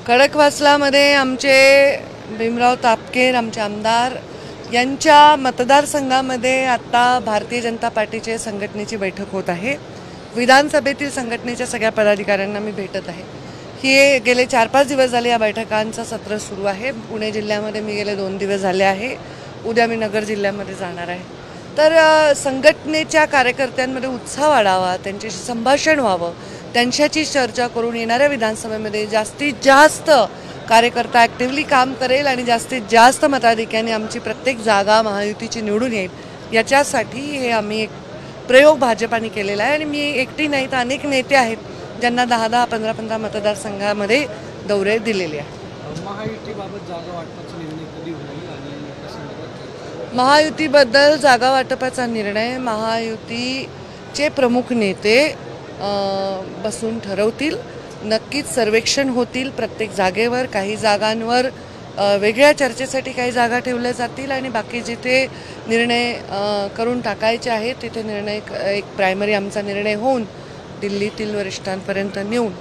खडकवासलामध्ये आमचे भीमराव तापकीर आमचे आमदार यांच्या मतदारसंघामध्ये आता भारतीय जनता पार्टीचे संघटनेची बैठक होत आहे। विधानसभेतील संघटनेच्या सगळ्या पदाधिकाऱ्यांना मी भेटत आहे। ही गेले 4-5 दिवस झाले या बैठकांचं सत्र सुरू आहे। पुणे जिल्ह्यामध्ये मी गेले 2 दिवस झाले आहे। उद्या मी नगर जिल्ह्यामध्ये जाणार आहे। तर संघटनेच्या कार्यकर्त्यांमध्ये उत्साह वाढावा, त्यांच्याशी संभाषण व्हावं, त्यांच्याशी चर्चा करून येणाऱ्या विधानसभेमध्ये जास्तीत जास्त कार्यकर्ता ॲक्टिव्हली काम करेल आणि जास्तीत जास्त मताधिक्याने आमची प्रत्येक जागा महायुतीची निवडून येईल याच्यासाठी हे आम्ही एक प्रयोग भाजपाने केलेला आहे। आणि मी एकटी नाही तर अनेक नेते आहेत ज्यांना 10-10, 15-15 मतदारसंघामध्ये दौरे दिलेले आहेत। महायुतीबाबत जागा वाटपाचा निर्णय कधी होईल आणि कसं? महायुतीबद्दल जागा वाटपाचा निर्णय महायुतीचे प्रमुख नेते बसून ठरवतील। नक्कीच सर्वेक्षण होतील प्रत्येक जागेवर, काही जागांवर वेगळ्या चर्चेसाठी काही जागा ठेवल्या जातील आणि बाकी जिथे निर्णय करून टाकायचे आहेत तिथे निर्णय एक प्रायमरी आमचा निर्णय होऊन दिल्लीतील वरिष्ठांपर्यंत नेऊन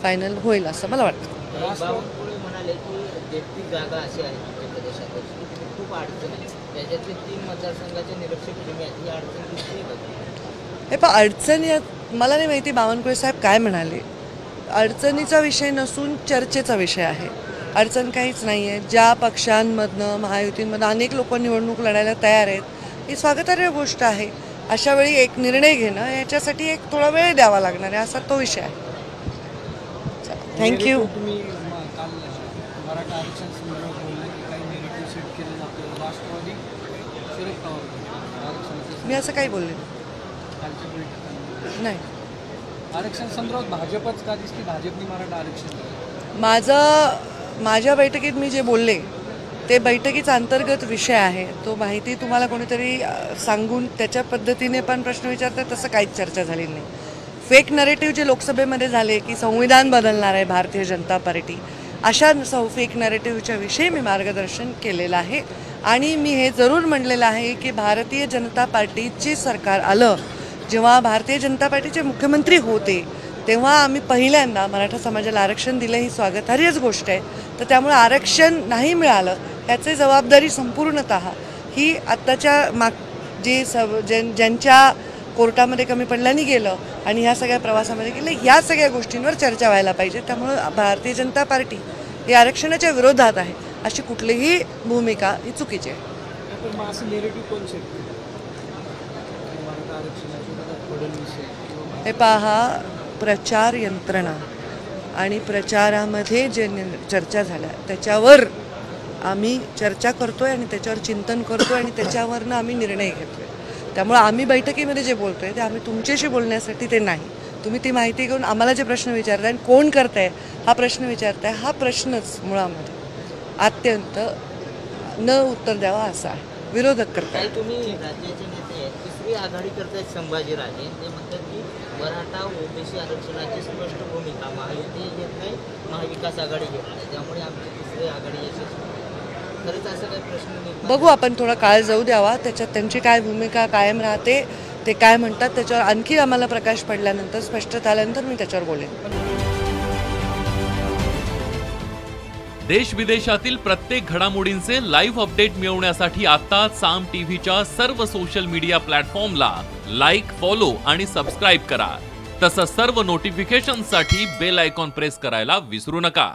फायनल होईल असं मला वाटतं। बावनकुळे म्हणाले की 33 जागा अशी आहेत मध्य प्रदेशात खूप अडचण आहे, त्याच्यातले 3 मतदारसंघाचे निरीक्षक तुम्ही ही अडचण दिसते का? हे पण अडचण या मला नाही माहिती बावनकुळे साहेब काय म्हणाले। अडचणीचा विषय नसून चर्चेचा विषय आहे। अडचण काहीच नाही आहे। ज्या पक्षांमधनं महायुतींमधनं अनेक लोक निवडणूक लढायला तयार आहेत ही स्वागतार्ह गोष्ट आहे। अशा वेळी एक निर्णय घेणं याच्यासाठी एक थोडा वेळ द्यावा लागणार आहे असा तो विषय आहे। थँक्यू। तुम्ही काल मराठा आरक्षण संदर्भात बोलले की काही नेगेटिव्ह सेट केलं जातं, राष्ट्रवादी शरद पवार मी असं काही बोलले कालच्या बैठकीत नाही। आरक्षण संदर्भात भाजपच का दिसते, भाजपने मराठा आरक्षण? माझ्या बैठकीत मी जे बोलले ते बैठकीचा अंतर्गत विषय आहे। तो माहिती तुम्हाला कोणीतरी सांगून त्याच्या पद्धतीने पण प्रश्न विचारतात तसं काहीच चर्चा झाली नाही। फेक नरेटिव्ह जे लोकसभेमध्ये झाले की संविधान बदलणार आहे भारतीय जनता पार्टी, अशा फेक नरेटिव्हच्या विषयी मी मार्गदर्शन केलेलं आहे। आणि मी हे जरूर म्हणलेलं आहे की भारतीय जनता पार्टीची सरकार आलं, जेव्हा भारतीय जनता पार्टीचे मुख्यमंत्री होते तेव्हा आम्ही पहिल्यांदा मराठा समाजाला आरक्षण दिलं, ही स्वागतार्हच गोष्ट आहे। तर त्यामुळे आरक्षण नाही मिळालं याची जबाबदारी संपूर्णतः ही आत्ताच्या ज्यांच्या कोर्टामध्ये कमी पडल्याने गेलं आणि ह्या सगळ्या प्रवासामध्ये गेलं, ह्या सगळ्या गोष्टींवर चर्चा व्हायला पाहिजे। त्यामुळे भारतीय जनता पार्टी ही आरक्षणाच्या विरोधात आहे अशी कुठलीही भूमिका ही चुकीची आहे। हे पहा, प्रचार यंत्रणा आणि प्रचारामध्ये जे चर्चा झाल्या त्याच्यावर आम्ही चर्चा करतोय आणि त्याच्यावर चिंतन करतोय आणि त्याच्यावरनं आम्ही निर्णय घेतोय। त्यामुळे आम्ही बैठकीमध्ये जे बोलतोय ते आम्ही तुमच्याशी बोलण्यासाठी ते नाही। तुम्ही ती माहिती घेऊन आम्हाला जे प्रश्न विचारताय आणि कोण करताय हा प्रश्न विचारताय, हा प्रश्नच मुळामध्ये अत्यंत न उत्तर द्यावा असा आहे। विरोधक करताय तुम्ही राज्याचे नेते तिसरी आघाडी करतायत संभाजीराजे, ते म्हणतात की मराठा ओबीसी आरक्षणाची स्पष्ट भूमिका महायुती घेत नाही, महाविकास आघाडी घेत नाही, त्यामुळे आमची तिसरी आघाडी यशस्वी। खरंच असं काही प्रश्न बघू आपण, थोडा काळ जाऊ द्यावा, त्याच्यात त्यांची काय भूमिका कायम राहते, ते काय म्हणतात त्याच्यावर आणखी आम्हाला प्रकाश पडल्यानंतर स्पष्टता आल्यानंतर मी त्याच्यावर बोलेन। देश विदेशातील प्रत्येक घडामोडींचे लाईव्ह अपडेट मिळवण्यासाठी आता साम टीव्हीच्या सर्व सोशल मीडिया प्लॅटफॉर्मला लाईक, फॉलो आणि सबस्क्राईब करा। तसंच सर्व नोटिफिकेशनसाठी बेल आयकॉन प्रेस करायला विसरू नका।